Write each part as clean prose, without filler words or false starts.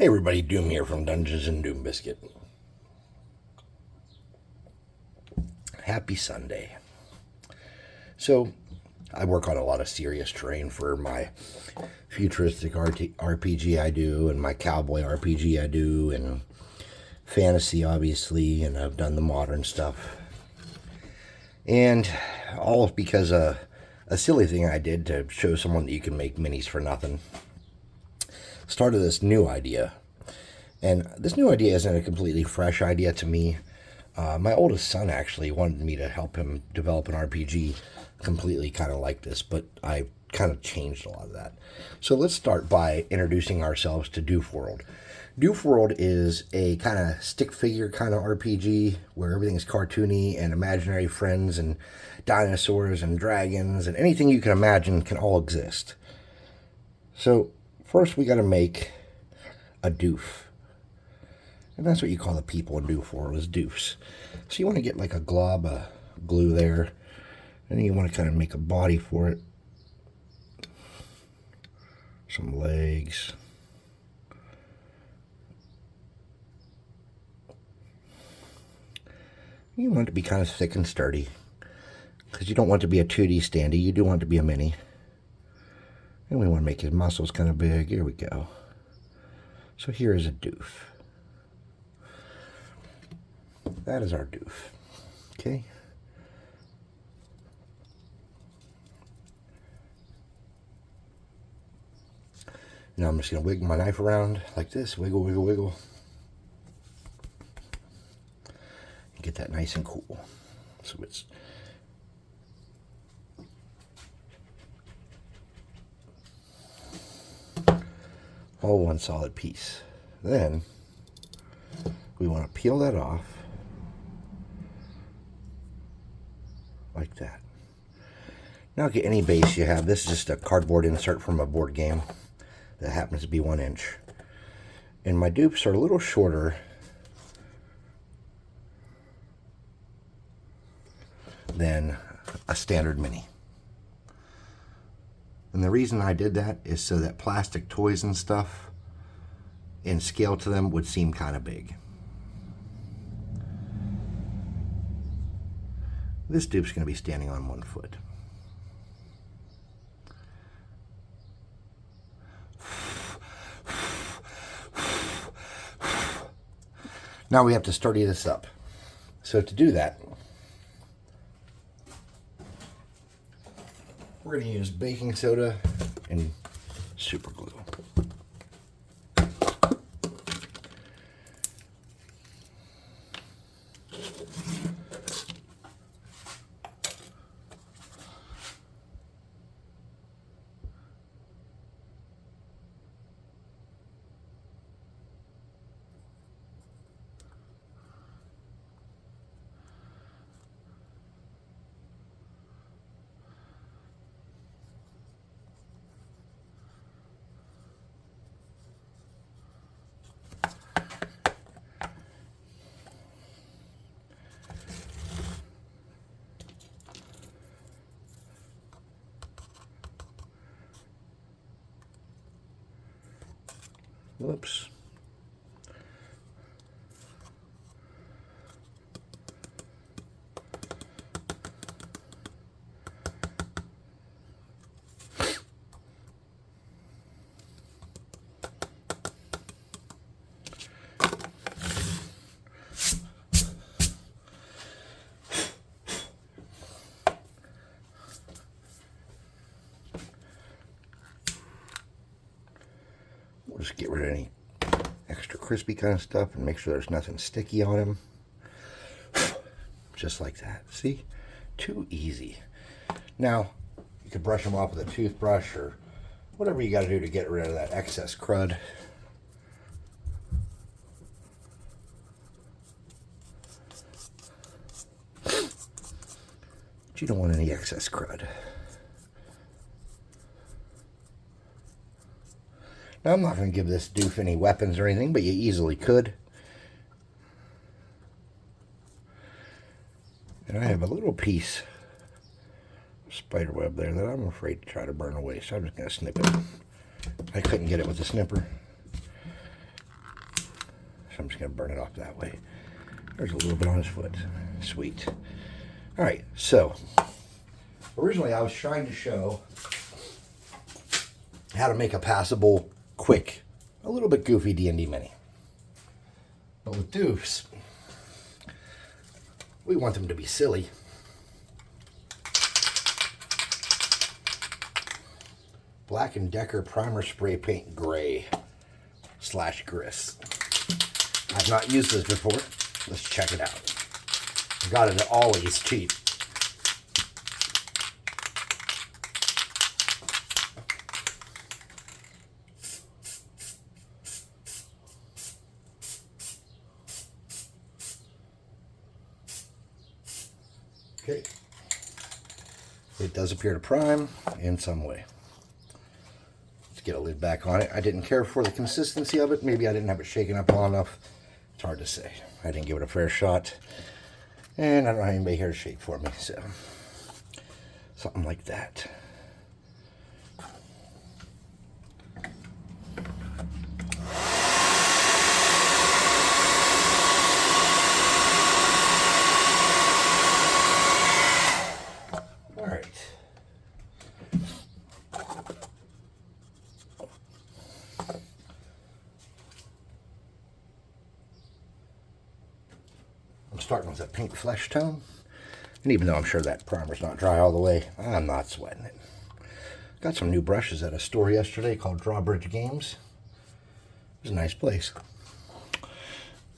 Hey everybody, Doom here from Dungeons and Doom Biscuit. Happy Sunday. So, I work on a lot of serious terrain for my futuristic RPG I do, and my cowboy RPG I do, and fantasy obviously, and I've done the modern stuff. And all because a silly thing I did to show someone that you can make minis for nothing. Started this new idea. And this new idea isn't a completely fresh idea to me. My oldest son actually wanted me to help him develop an RPG completely kind of like this, but I kind of changed a lot of that. So let's start by introducing ourselves to Doof World. Doof World is a kind of stick figure kind of RPG where everything's cartoony and imaginary friends and dinosaurs and dragons and anything you can imagine can all exist. So first we got to make a doof. And that's what you call the people in Doof World, is doofs. So you want to get like a glob of glue there. And then you want to kind of make a body for it. Some legs. You want it to be kind of thick and sturdy. Because you don't want it to be a 2D standee. You do want it to be a mini. And we want to make his muscles kind of big. Here we go. So here is a doof. That is our doof. Okay. Now I'm just going to wiggle my knife around like this. Wiggle, wiggle, wiggle. And get that nice and cool. So it's all one solid piece. Then we want to peel that off. Like that. Now get any base you have. This is just a cardboard insert from a board game that happens to be 1 inch. And my dupes are a little shorter than a standard mini. And the reason I did that is so that plastic toys and stuff in scale to them would seem kind of big. This dupe's going to be standing on 1 foot. Now we have to sturdy this up. So to do that, we're going to use baking soda and super glue. Whoops. We'll just get rid of any extra crispy kind of stuff and make sure there's nothing sticky on him. Just like that. See? Too easy. Now, you could brush them off with a toothbrush or whatever you got to do to get rid of that excess crud. But you don't want any excess crud. Now, I'm not going to give this doof any weapons or anything, but you easily could. And I have a little piece of spider web there that I'm afraid to try to burn away, so I'm just going to snip it. I couldn't get it with a snipper. going to burn it off that way. There's a little bit on his foot. Sweet. All right, so originally I was trying to show how to make a passable, quick, a little bit goofy D&D mini. But with Doofs, we want them to be silly. Black & Decker Primer Spray Paint Gray / Gris. I've not used this before. Let's check it out. I got it at Always cheap. Okay. It does appear to prime in some way. Let's get a lid back on it. I didn't care for the consistency of it. Maybe I didn't have it shaken up well enough. It's hard to say. I didn't give it a fair shot. And I don't have anybody here to shake for me, so something like that. All right. I'm starting with a pink flesh tone, and even though I'm sure that primer's not dry all the way, I'm not sweating it. Got some new brushes at a store yesterday called Drawbridge Games. It was a nice place.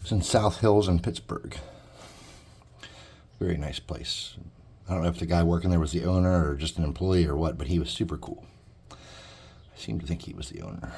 It's in South Hills in Pittsburgh. Very nice place. I don't know if the guy working there was the owner or just an employee or what, but he was super cool. I seem to think he was the owner.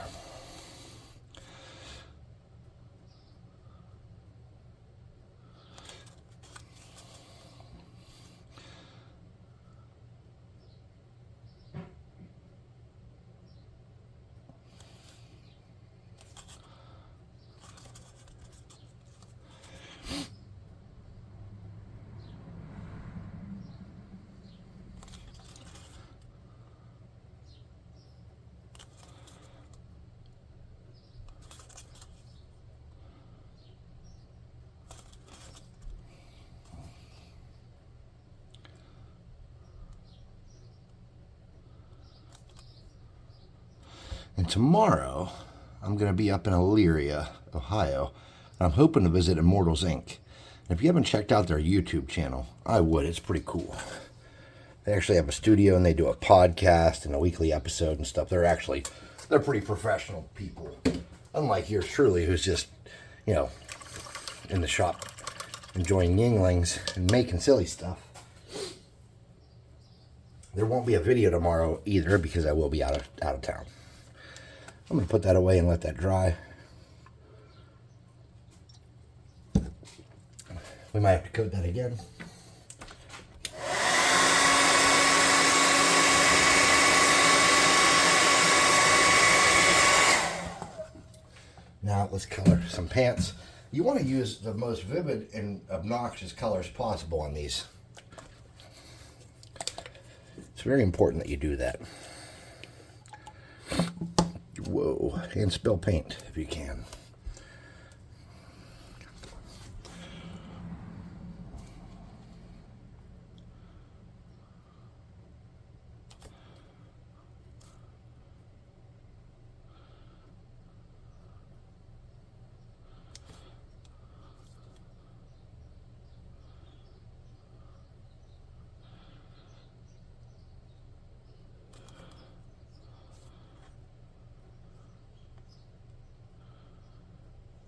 And tomorrow, I'm going to be up in Elyria, Ohio, and I'm hoping to visit Immortals Inc. And if you haven't checked out their YouTube channel, I would. It's pretty cool. They actually have a studio, and they do a podcast and a weekly episode and stuff. They're pretty professional people. Unlike yours truly, who's just, in the shop enjoying Yinglings and making silly stuff. There won't be a video tomorrow either because I will be out of town. I'm going to put that away and let that dry. We might have to coat that again. Now let's color some pants. You want to use the most vivid and obnoxious colors possible on these. It's very important that you do that. Whoa, and spill paint if you can.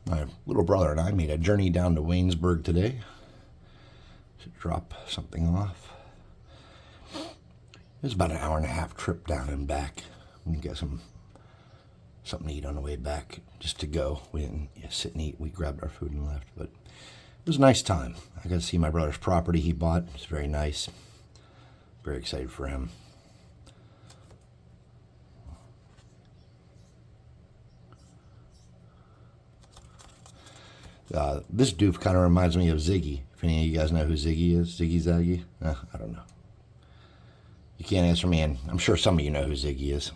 My little brother and I made a journey down to Waynesburg today to drop something off. It was about an 1.5-hour trip down and back. We can get something to eat on the way back just to go. We didn't sit and eat. We grabbed our food and left. But it was a nice time. I got to see my brother's property he bought. It's very nice. Very excited for him. This doof kind of reminds me of Ziggy. If any of you guys know who Ziggy is, Ziggy Zaggy? I don't know. You can't answer me, and I'm sure some of you know who Ziggy is.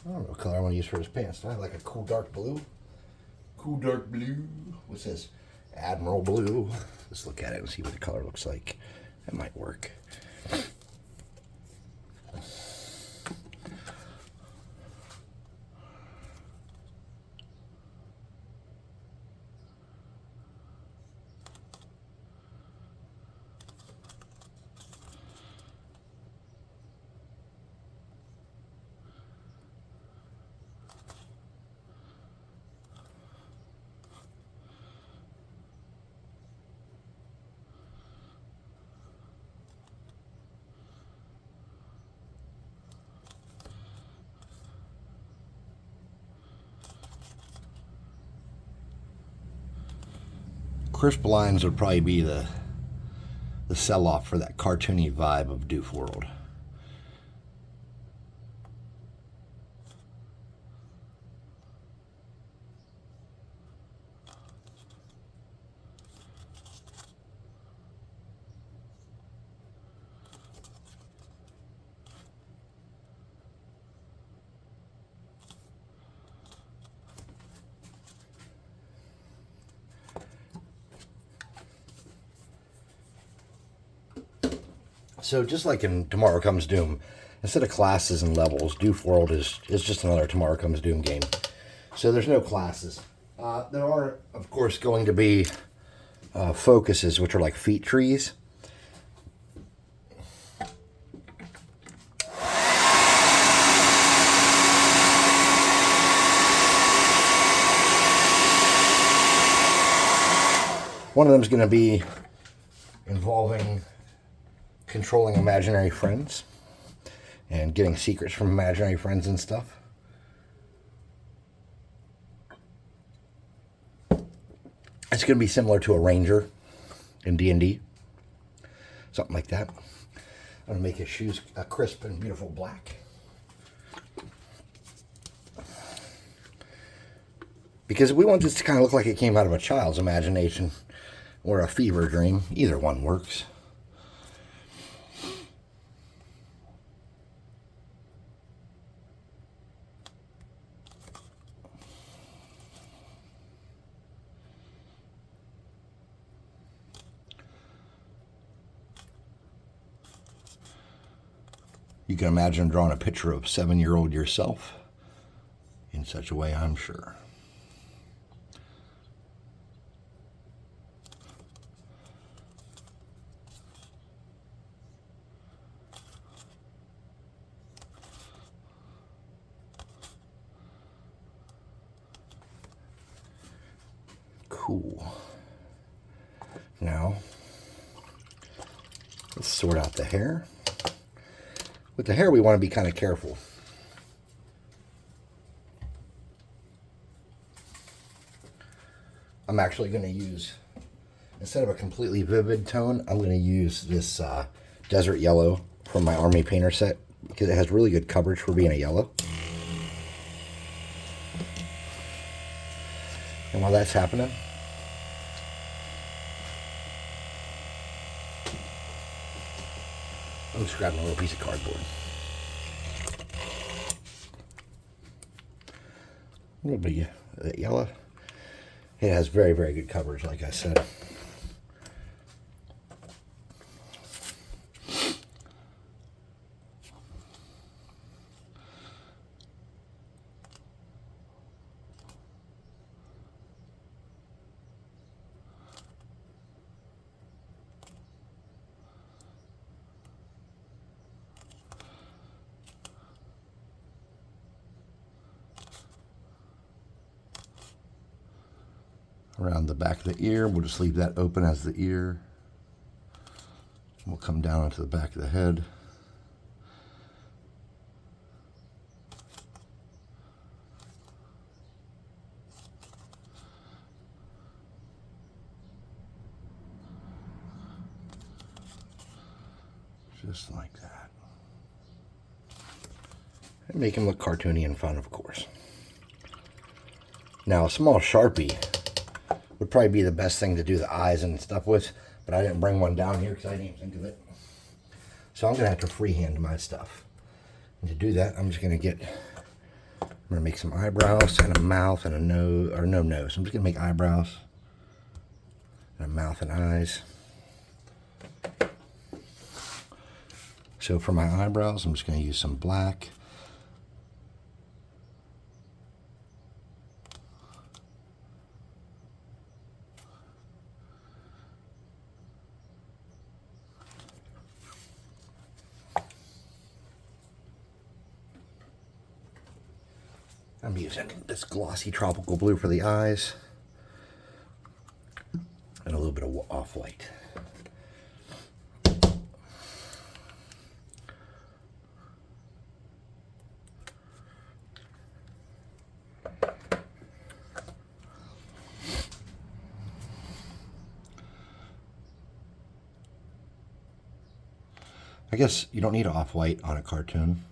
I don't know what color I want to use for his pants. I like a cool dark blue. Cool dark blue. What's this? Admiral blue. Let's look at it and see what the color looks like. That might work. Crisp lines would probably be the sell-off for that cartoony vibe of Doof World. So just like in Tomorrow Comes Doom, instead of classes and levels, Doof World is just another Tomorrow Comes Doom game. So there's no classes. There are, of course, going to be focuses, which are like feat trees. One of them is going to be involving controlling imaginary friends and getting secrets from imaginary friends and stuff. It's going to be similar to a ranger in D&D. Something like that. I'm going to make his shoes a crisp and beautiful black. Because we want this to kind of look like it came out of a child's imagination or a fever dream. Either one works. You can imagine drawing a picture of 7-year-old yourself in such a way, I'm sure. Cool. Now, let's sort out the hair. With the hair, we want to be kind of careful. I'm actually going to use, instead of a completely vivid tone, I'm going to use this desert yellow from my Army Painter set because it has really good coverage for being a yellow. And while that's happening, I'm just grabbing a little piece of cardboard. A little bit of that yellow. It has very, very good coverage, like I said. Around the back of the ear, we'll just leave that open as the ear. We'll come down onto the back of the head. Just like that. And make him look cartoony and fun, of course. Now, a small Sharpie would probably be the best thing to do the eyes and stuff with, but I didn't bring one down here because I didn't even think of it. So I'm going to have to freehand my stuff. And to do that, I'm just going to get going to make some eyebrows and a mouth and a nose, or no nose. I'm just going to make eyebrows and a mouth and eyes. So for my eyebrows, I'm just going to use some black. I'm using this glossy tropical blue for the eyes and a little bit of off-white. I guess you don't need off-white on a cartoon,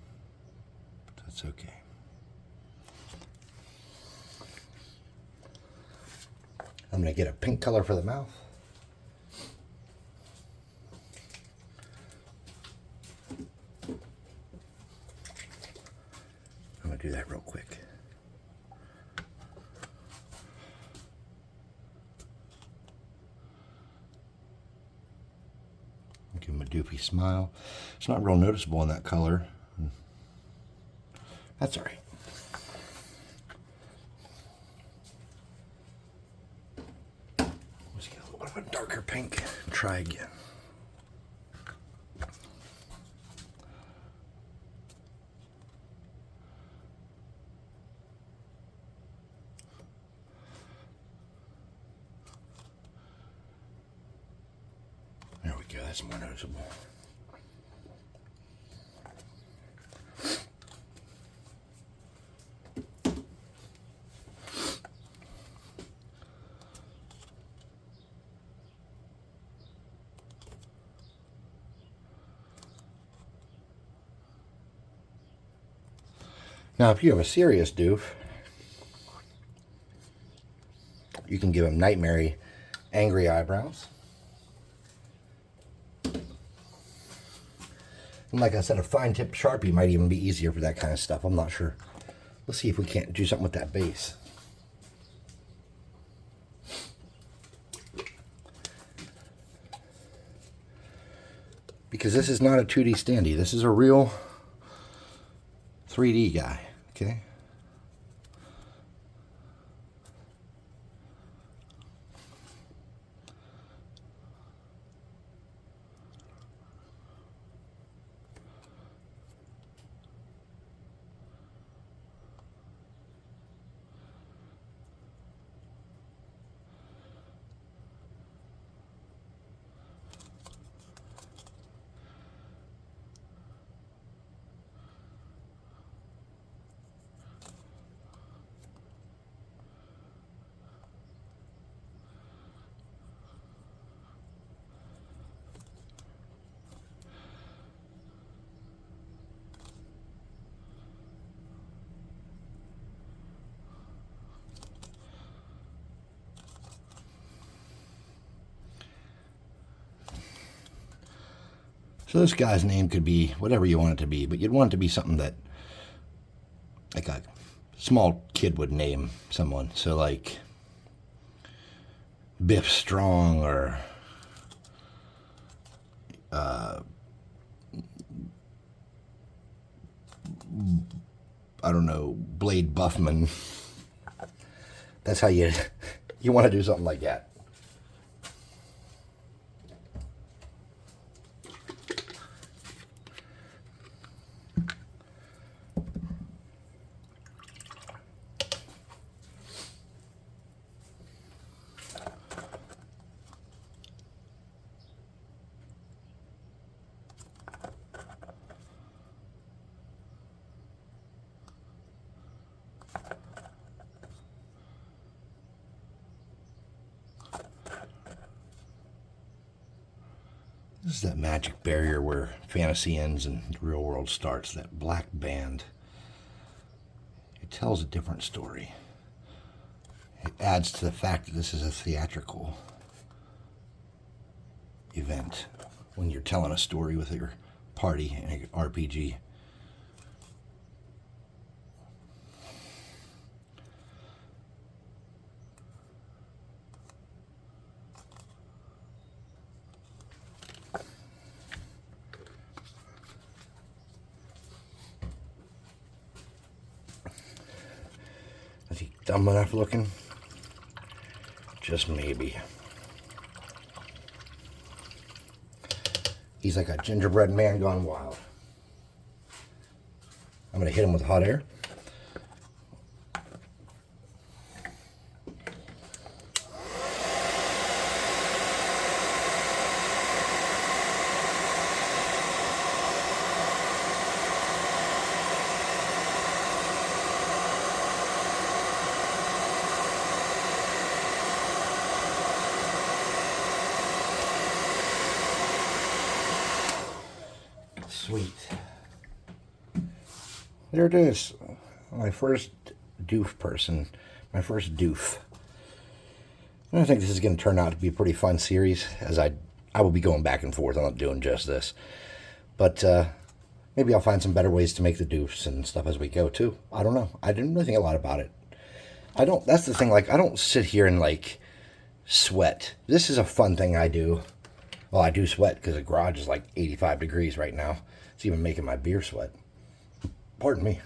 but that's okay. I'm going to get a pink color for the mouth. I'm going to do that real quick. Give him a doofy smile. It's not real noticeable in that color. That's all right. Let's get a little bit of a darker pink and try again. There we go, that's more noticeable. Now, if you have a serious doof, you can give him nightmare, angry eyebrows. And like I said, a fine tip Sharpie might even be easier for that kind of stuff. I'm not sure. Let's see if we can't do something with that base. Because this is not a 2D standee. This is a real 3D guy, okay? So this guy's name could be whatever you want it to be, but you'd want it to be something that, like a small kid would name someone. So like Biff Strong or I don't know, Blade Buffman. That's how you want to do something like that. This is that magic barrier where fantasy ends and the real world starts, that black band. It tells a different story. It adds to the fact that this is a theatrical event when you're telling a story with your party in an RPG. Is he dumb enough looking? Just maybe. He's like a gingerbread man gone wild. I'm going to hit him with hot air. Sweet. There it is. My first doof person. My first doof. I think this is going to turn out to be a pretty fun series, as I will be going back and forth. I'm not doing just this. But maybe I'll find some better ways to make the doofs and stuff as we go, too. I don't know. I didn't really think a lot about it. That's the thing, like, I don't sit here and, like, sweat. This is a fun thing I do. Well, I do sweat because the garage is like 85 degrees right now. It's even making my beer sweat. Pardon me.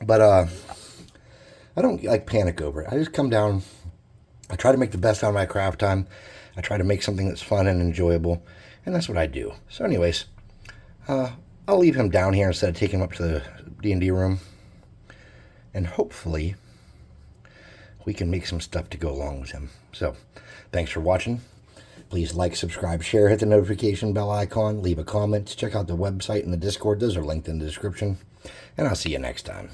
But I don't like panic over it. I just come down. I try to make the best out of my craft time. I try to make something that's fun and enjoyable. And that's what I do. So anyways, I'll leave him down here instead of taking him up to the D&D room. And hopefully we can make some stuff to go along with him. So, thanks for watching. Please like, subscribe, share, hit the notification bell icon, leave a comment, check out the website and the Discord. Those are linked in the description. And I'll see you next time.